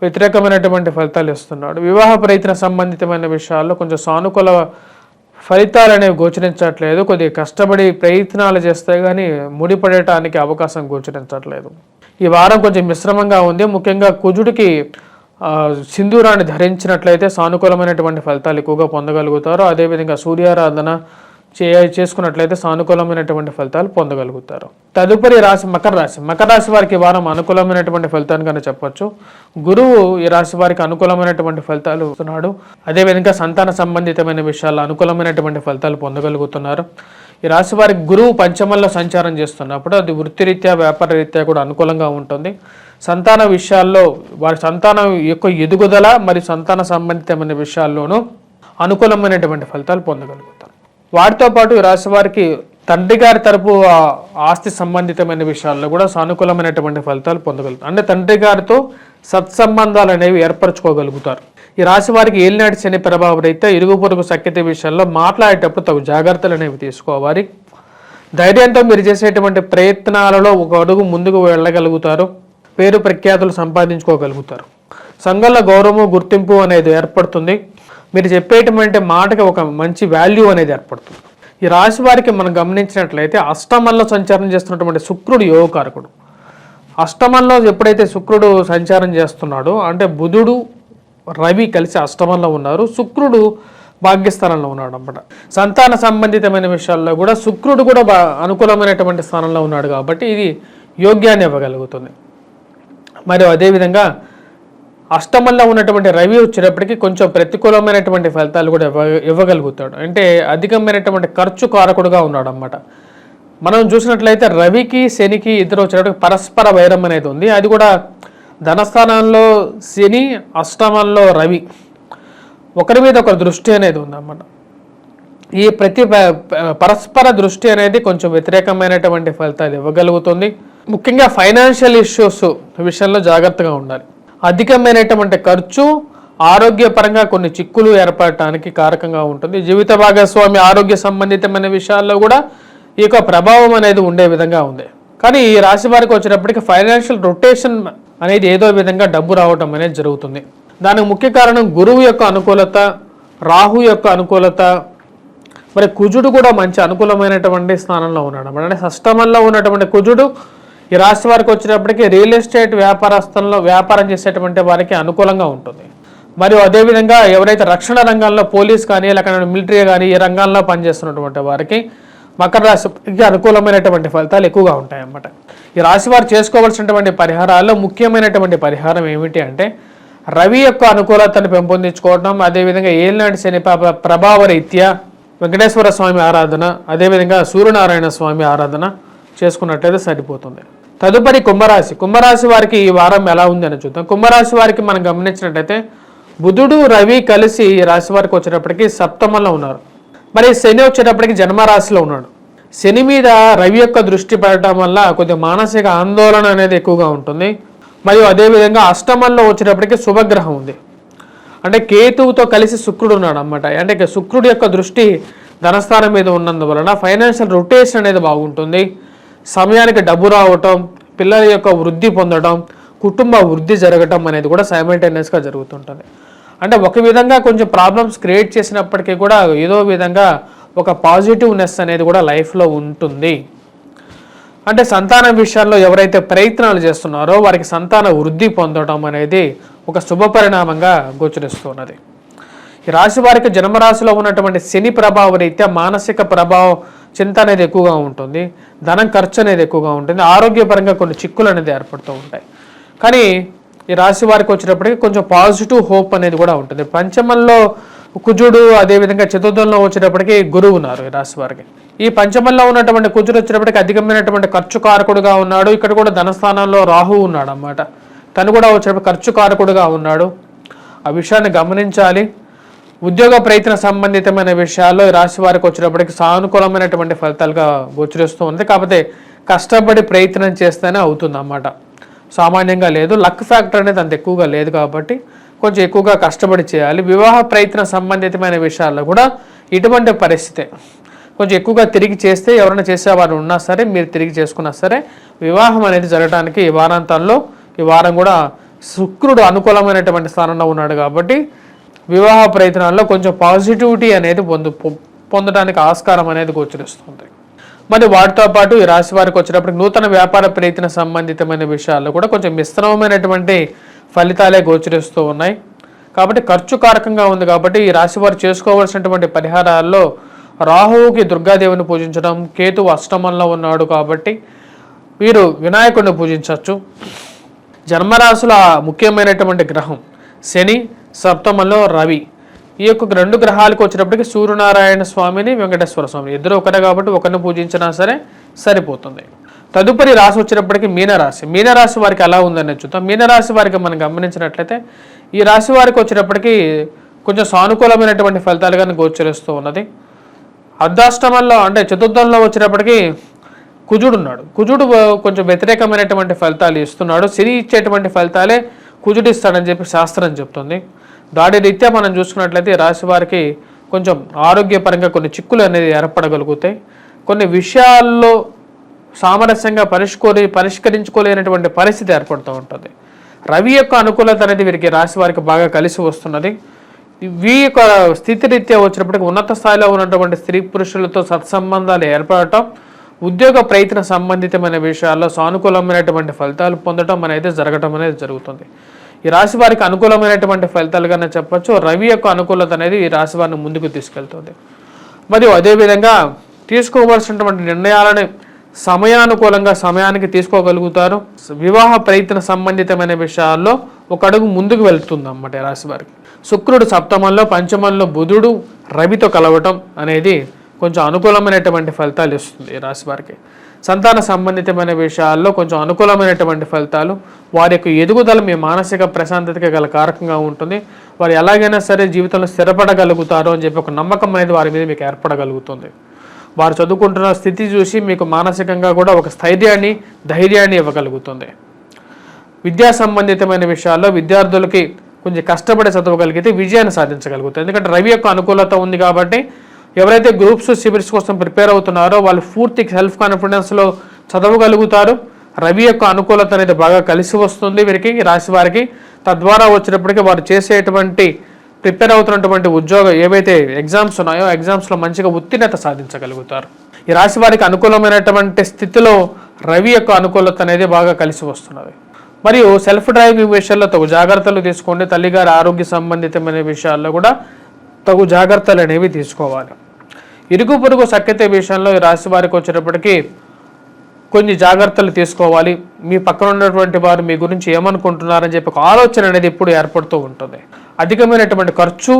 వ్యతిరేకమైనటువంటి ఫలితాలు ఇస్తున్నాడు. వివాహ ప్రయత్న సంబంధితమైన విషయాల్లో కొంచెం సానుకూల ఫలితాలు అనేవి గోచరించట్లేదు. కొద్దిగా కష్టపడి ప్రయత్నాలు చేస్తే కానీ ముడిపడటానికి అవకాశం గోచరించట్లేదు. ఈ వారం కొంచెం మిశ్రమంగా ఉంది. ముఖ్యంగా కుజుడికి సింధూరాన్ని ధరించినట్లయితే సానుకూలమైనటువంటి ఫలితాలు ఎక్కువగా పొందగలుగుతారు. అదేవిధంగా సూర్యారాధన చేసుకున్నట్లయితే సానుకూలమైనటువంటి ఫలితాలు పొందగలుగుతారు. తదుపరి రాశి మకర రాశి. మకర రాశి వారికి వారం అనుకూలమైనటువంటి ఫలితాన్ని కానీ చెప్పచ్చు. గురువు ఈ రాశి వారికి అనుకూలమైనటువంటి ఫలితాలు ఇస్తున్నాడు. అదేవిధంగా సంతాన సంబంధితమైన విషయాల్లో అనుకూలమైనటువంటి ఫలితాలు పొందగలుగుతున్నారు. ఈ రాశి వారికి గురువు పంచమంలో సంచారం చేస్తున్నప్పుడు అది వృత్తిరీత్యా వ్యాపార రీత్యా కూడా అనుకూలంగా ఉంటుంది. సంతాన విషయాల్లో వారి సంతానం యొక్క ఎదుగుదల మరియు సంతాన సంబంధితమైన విషయాల్లోనూ అనుకూలమైనటువంటి ఫలితాలు పొందగలుగుతారు. వాటితో పాటు ఈ రాశి వారికి తండ్రి గారి తరపు ఆస్తి సంబంధితమైన విషయాల్లో కూడా సానుకూలమైనటువంటి ఫలితాలు పొందగలుగుతారు. అంటే తండ్రి గారితో సత్సంబంధాలు అనేవి ఏర్పరచుకోగలుగుతారు. ఈ రాశి వారికి ఏలినాటి శని ప్రభావం రీత్యా ఇరుగు పొరుగు సఖ్యత విషయాల్లో మాట్లాడేటప్పుడు తగు జాగ్రత్తలు అనేవి తీసుకోవాలి. ధైర్యంతో మీరు చేసేటువంటి ప్రయత్నాలలో ఒక అడుగు ముందుకు వెళ్ళగలుగుతారు. పేరు ప్రఖ్యాతులు సంపాదించుకోగలుగుతారు. సంఘంలో గౌరవము గుర్తింపు అనేది ఏర్పడుతుంది. మీరు చెప్పేటువంటి మాటకి ఒక మంచి వాల్యూ అనేది ఏర్పడుతుంది. ఈ రాశి వారికి మనం గమనించినట్లయితే అష్టమంలో సంచారం చేస్తున్నటువంటి శుక్రుడు యోగకారకుడు. అష్టమంలో ఎప్పుడైతే శుక్రుడు సంచారం చేస్తున్నాడో అంటే బుధుడు రవి కలిసి అష్టమంలో ఉన్నారు, శుక్రుడు భాగ్యస్థానంలో ఉన్నాడు అన్నమాట. సంతాన సంబంధితమైన విషయాల్లో కూడా శుక్రుడు కూడా అనుకూలమైనటువంటి స్థానంలో ఉన్నాడు. కాబట్టి ఇది యోగ్యాన్ని ఇవ్వగలుగుతుంది. మరియు అదేవిధంగా అష్టమంలో ఉన్నటువంటి రవి వచ్చేటప్పటికి కొంచెం ప్రతికూలమైనటువంటి ఫలితాలు కూడా ఇవ్వగలుగుతాడు. అంటే అధికమైనటువంటి ఖర్చు కారకుడుగా ఉన్నాడు అన్నమాట. మనం చూసినట్లయితే రవికి శనికి ఇద్దరు వచ్చేటప్పటికి పరస్పర వైరం అనేది ఉంది. అది కూడా ధనస్థానంలో శని, అష్టమంలో రవి, ఒకరి మీద ఒకరి దృష్టి అనేది ఉందన్నమాట. ఈ పరస్పర దృష్టి అనేది కొంచెం వ్యతిరేకమైనటువంటి ఫలితాలు ఇవ్వగలుగుతుంది. ముఖ్యంగా ఫైనాన్షియల్ ఇష్యూస్ విషయంలో జాగ్రత్తగా ఉండాలి. అధికమైనటువంటి ఖర్చు ఆరోగ్యపరంగా కొన్ని చిక్కులు ఏర్పడటానికి కారకంగా ఉంటుంది. జీవిత భాగస్వామి ఆరోగ్య సంబంధితమైన విషయాల్లో కూడా ఈ యొక్క ప్రభావం అనేది ఉండే విధంగా ఉంది. కానీ ఈ రాశి వారికి వచ్చేటప్పటికి ఫైనాన్షియల్ రొటేషన్ అనేది ఏదో విధంగా డబ్బు రావటం అనేది జరుగుతుంది. దానికి ముఖ్య కారణం గురువు యొక్క అనుకూలత, రాహు యొక్క అనుకూలత, మరి కుజుడు కూడా మంచి అనుకూలమైనటువంటి స్థానంలో ఉన్నాడు. అంటే షష్టమంలో ఉన్నటువంటి కుజుడు ఈ రాశి వారికి వచ్చేటప్పటికి రియల్ ఎస్టేట్ వ్యాపారస్తుల్లో వ్యాపారం చేసేటువంటి వారికి అనుకూలంగా ఉంటుంది. మరియు అదేవిధంగా ఎవరైతే రక్షణ రంగంలో పోలీస్ కానీ లేకపోతే మిలిటరీ కానీ ఈ రంగాల్లో పనిచేస్తున్నటువంటి వారికి మకర రాశికి అనుకూలమైనటువంటి ఫలితాలు ఎక్కువగా ఉంటాయన్నమాట. ఈ రాశి వారు చేసుకోవాల్సినటువంటి పరిహారాల్లో ముఖ్యమైనటువంటి పరిహారం ఏమిటి అంటే రవి యొక్క అనుకూలతను పెంపొందించుకోవడం, అదేవిధంగా ఏలినాటి శని ప్రభావ రీత్యా వెంకటేశ్వర స్వామి ఆరాధన, అదేవిధంగా సూర్యనారాయణ స్వామి ఆరాధన చేసుకున్నట్లయితే సరిపోతుంది. తదుపరి కుంభరాశి. కుంభరాశి వారికి ఈ వారం ఎలా ఉంది అని చూద్దాం. కుంభరాశి వారికి మనం గమనించినట్లయితే బుధుడు రవి కలిసి ఈ రాశి వారికి వచ్చేటప్పటికి సప్తమంలో ఉన్నారు. మరి శని వచ్చేటప్పటికి జన్మరాశిలో ఉన్నాడు. శని మీద రవి యొక్క దృష్టి పడటం వల్ల కొద్దిగా మానసిక ఆందోళన అనేది ఎక్కువగా ఉంటుంది. మరియు అదేవిధంగా అష్టమంలో వచ్చేటప్పటికి శుభగ్రహం ఉంది. అంటే కేతువుతో కలిసి శుక్రుడు ఉన్నాడు అన్నమాట. అంటే శుక్రుడి యొక్క దృష్టి ధనస్థానం మీద ఉన్నందువలన ఫైనాన్షియల్ రొటేషన్ అనేది బాగుంటుంది. సమయానికి డబ్బు రావటం, పిల్లల యొక్క వృద్ధి పొందడం, కుటుంబ వృద్ధి జరగటం అనేది కూడా సైమల్టేనియస్గా జరుగుతుంటుంది. అంటే ఒక విధంగా కొంచెం ప్రాబ్లమ్స్ క్రియేట్ చేసినప్పటికీ కూడా ఏదో విధంగా ఒక పాజిటివ్నెస్ అనేది కూడా లైఫ్లో ఉంటుంది. అంటే సంతాన విషయాల్లో ఎవరైతే ప్రయత్నాలు చేస్తున్నారో వారికి సంతాన వృద్ధి పొందడం అనేది ఒక శుభ పరిణామంగా గోచరిస్తున్నది. ఈ రాశి వారికి జన్మరాశిలో ఉన్నటువంటి శని ప్రభావ రీత్యా మానసిక ప్రభావం, చింత అనేది ఎక్కువగా ఉంటుంది. ధనం ఖర్చు అనేది ఎక్కువగా ఉంటుంది. ఆరోగ్యపరంగా కొన్ని చిక్కులు అనేది ఏర్పడుతూ ఉంటాయి. కానీ ఈ రాశి వారికి వచ్చేటప్పటికి కొంచెం పాజిటివ్ హోప్ అనేది కూడా ఉంటుంది. పంచమంలో కుజుడు, అదేవిధంగా చతుర్థంలో వచ్చేటప్పటికి గురువు ఉన్నారు ఈ రాశి వారికి. ఈ పంచమంలో ఉన్నటువంటి కుజుడు వచ్చినప్పటికీ అధికమైనటువంటి ఖర్చు కారకుడుగా ఉన్నాడు. ఇక్కడ కూడా ధనస్థానంలో రాహు ఉన్నాడు అన్నమాట. తను కూడా వచ్చినప్పుడు ఖర్చు కారకుడుగా ఉన్నాడు. ఆ విషయాన్ని గమనించాలి. ఉద్యోగ ప్రయత్న సంబంధితమైన విషయాల్లో ఈ రాశి వారికి వచ్చినప్పటికీ సానుకూలమైనటువంటి ఫలితాలుగా గోచరిస్తూ ఉంది. కాకపోతే కష్టపడి ప్రయత్నం చేస్తేనే అవుతుంది అన్నమాట. సామాన్యంగా లేదు. లక్ ఫ్యాక్టర్ అనేది అంత ఎక్కువగా లేదు కాబట్టి కొంచెం ఎక్కువగా కష్టపడి చేయాలి. వివాహ ప్రయత్న సంబంధితమైన విషయాల్లో కూడా ఇటువంటి పరిస్థితే. కొంచెం ఎక్కువగా తిరిగి చేస్తే ఎవరైనా చేసేవారు ఉన్నా సరే, మీరు తిరిగి చేసుకున్నా సరే వివాహం అనేది జరగడానికి ఈ వారాంతంలో, ఈ వారం కూడా శుక్రుడు అనుకూలమైనటువంటి స్థానంలో ఉన్నాడు కాబట్టి వివాహ ప్రయత్నాల్లో కొంచెం పాజిటివిటీ అనేది పొందడానికి ఆస్కారం అనేది గోచరిస్తుంది. మరి వాటితో పాటు ఈ రాశి వారికి వచ్చినప్పటికి నూతన వ్యాపార ప్రయత్న సంబంధితమైన విషయాల్లో కూడా కొంచెం మిశ్రమమైనటువంటి ఫలితాలే గోచరిస్తూ ఉన్నాయి. కాబట్టి ఖర్చు కారకంగా ఉంది కాబట్టి ఈ రాశి వారు చేసుకోవాల్సినటువంటి పరిహారాల్లో రాహువుకి దుర్గాదేవిని పూజించడం, కేతువు అష్టమంలో ఉన్నాడు కాబట్టి వీరు వినాయకుడిని పూజించవచ్చు. జన్మరాశుల ముఖ్యమైనటువంటి గ్రహం శని, సప్తమంలో రవి. ఈ యొక్క 2 గ్రహాలకు వచ్చినప్పటికీ సూర్యనారాయణ స్వామిని, వెంకటేశ్వర స్వామిని ఇద్దరు ఒకటే కాబట్టి ఒకరిని పూజించినా సరే సరిపోతుంది. తదుపరి రాశి వచ్చినప్పటికీ మీనరాశి. మీనరాశి వారికి ఎలా ఉందని చూద్దాం. మీనరాశి వారికి మనం గమనించినట్లయితే ఈ రాశి వారికి వచ్చినప్పటికీ కొంచెం సానుకూలమైనటువంటి ఫలితాలుగా గోచరిస్తూ ఉన్నది. అర్ధాష్టమంలో అంటే చతుర్థంలో వచ్చినప్పటికీ కుజుడు ఉన్నాడు. కుజుడు కొంచెం వ్యతిరేకమైనటువంటి ఫలితాలు ఇస్తున్నాడు. శని ఇచ్చేటువంటి ఫలితాలే కుజుడు ఇస్తాడని చెప్పి శాస్త్రం చెప్తుంది. దాడి రీత్యా మనం చూసుకున్నట్లయితే రాశి వారికి కొంచెం ఆరోగ్యపరంగా కొన్ని చిక్కులు అనేది ఏర్పడగలుగుతాయి. కొన్ని విషయాల్లో సామరస్యంగా పరిష్కరించుకోలేనటువంటి పరిస్థితి ఏర్పడుతూ ఉంటుంది. రవి యొక్క అనుకూలత అనేది వీరికి రాశి వారికి బాగా కలిసి వస్తున్నది. వీ యొక్క స్థితిరీత్యా వచ్చినప్పటికీ ఉన్నత స్థాయిలో ఉన్నటువంటి స్త్రీ పురుషులతో సత్సంబంధాలు ఏర్పడటం, ఉద్యోగ ప్రయత్న సంబంధితమైన విషయాల్లో సానుకూలమైనటువంటి ఫలితాలు పొందడం అనేది జరగటం అనేది జరుగుతుంది. ఈ రాశి వారికి అనుకూలమైనటువంటి ఫలితాలుగానే చెప్పచ్చు. రవి యొక్క అనుకూలత అనేది ఈ రాశి వారిని ముందుకు తీసుకెళ్తుంది. మరియు అదేవిధంగా తీసుకోవాల్సినటువంటి నిర్ణయాలని సమయానుకూలంగా సమయానికి తీసుకోగలుగుతారు. వివాహ ప్రయత్న సంబంధితమైన విషయాల్లో ఒక అడుగు ముందుకు వెళ్తుంది అన్నమాట ఈ రాశి వారికి. శుక్రుడు సప్తమంలో, పంచమంలో బుధుడు రవితో కలవటం అనేది కొంచెం అనుకూలమైనటువంటి ఫలితాలు ఇస్తుంది ఈ రాశి వారికి. సంతాన సంబంధితమైన విషయాల్లో కొంచెం అనుకూలమైనటువంటి ఫలితాలు, వారి యొక్క ఎదుగుదల మీ మానసిక ప్రశాంతతకి గల కారకంగా ఉంటుంది. వారు ఎలాగైనా సరే జీవితంలో స్థిరపడగలుగుతారు అని చెప్పి ఒక నమ్మకం అనేది వారి మీద మీకు ఏర్పడగలుగుతుంది. వారు చదువుకుంటున్న స్థితి చూసి మీకు మానసికంగా కూడా ఒక స్థైర్యాన్ని, ధైర్యాన్ని ఇవ్వగలుగుతుంది. విద్యా సంబంధితమైన విషయాల్లో విద్యార్థులకి కొంచెం కష్టపడి చదవగలిగితే విజయాన్ని సాధించగలుగుతారు. ఎందుకంటే రవి యొక్క అనుకూలత ఉంది కాబట్టి ఎవరైతే గ్రూప్స్, సిబిల్స్ కోసం ప్రిపేర్ అవుతున్నారో వాళ్ళు పూర్తి సెల్ఫ్ కాన్ఫిడెన్స్లో చదవగలుగుతారు. రవి యొక్క అనుకూలత అనేది బాగా కలిసి వస్తుంది వీరికి, రాశి వారికి. తద్వారా వచ్చినప్పటికీ వారు చేసేటువంటి ప్రిపేర్ అవుతున్నటువంటి ఉద్యోగం ఏవైతే ఎగ్జామ్స్ ఉన్నాయో ఎగ్జామ్స్లో మంచిగా ఉత్తీర్ణత సాధించగలుగుతారు. ఈ రాశి వారికి అనుకూలమైనటువంటి స్థితిలో రవి యొక్క అనుకూలత అనేది బాగా కలిసి వస్తున్నది. మరియు సెల్ఫ్ డ్రైవింగ్ విషయాల్లో తగు జాగ్రత్తలు తీసుకోండి. తల్లిగారి ఆరోగ్య సంబంధితమైన విషయాల్లో కూడా తగు జాగ్రత్తలు అనేవి తీసుకోవాలి. ఇరుగు పొరుగు సఖ్యత విషయంలో ఈ రాశి వారికి వచ్చేటప్పటికీ కొన్ని జాగ్రత్తలు తీసుకోవాలి. మీ పక్కన ఉన్నటువంటి వారు మీ గురించి ఏమనుకుంటున్నారని చెప్పి ఒక ఆలోచన అనేది ఎప్పుడు ఏర్పడుతూ ఉంటుంది. అధికమైనటువంటి ఖర్చు,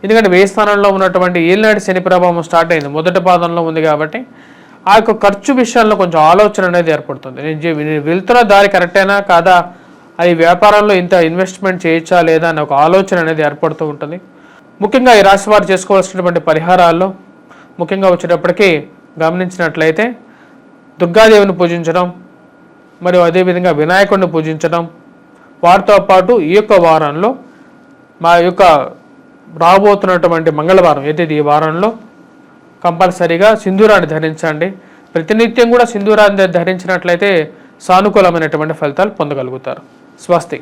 ఎందుకంటే వ్యయ స్థానంలో ఉన్నటువంటి ఏలినాటి శని ప్రభావం స్టార్ట్ అయింది, మొదటి పాదంలో ఉంది కాబట్టి ఆ యొక్క ఖర్చు విషయంలో కొంచెం ఆలోచన అనేది ఏర్పడుతుంది. నేను వెళ్తున్న దారి కరెక్టేనా కాదా, అది వ్యాపారంలో ఇంత ఇన్వెస్ట్మెంట్ చేయొచ్చా లేదా అనే ఒక ఆలోచన అనేది ఏర్పడుతూ ఉంటుంది. ముఖ్యంగా ఈ రాశి వారు చేసుకోవాల్సినటువంటి పరిహారాల్లో ముఖ్యంగా వచ్చేటప్పటికీ గమనించినట్లయితే దుర్గాదేవిని పూజించడం, మరియు అదేవిధంగా వినాయకుడిని పూజించడం. వారితో పాటు ఈ యొక్క వారంలో మా యొక్క రాబోతున్నటువంటి మంగళవారం ఏదైతే ఈ వారంలో కంపల్సరీగా సింధూరాన్ని ధరించండి. ప్రతినిత్యం కూడా సింధూరాన్ని ధరించినట్లయితే సానుకూలమైనటువంటి ఫలితాలు పొందగలుగుతారు. స్వస్తి.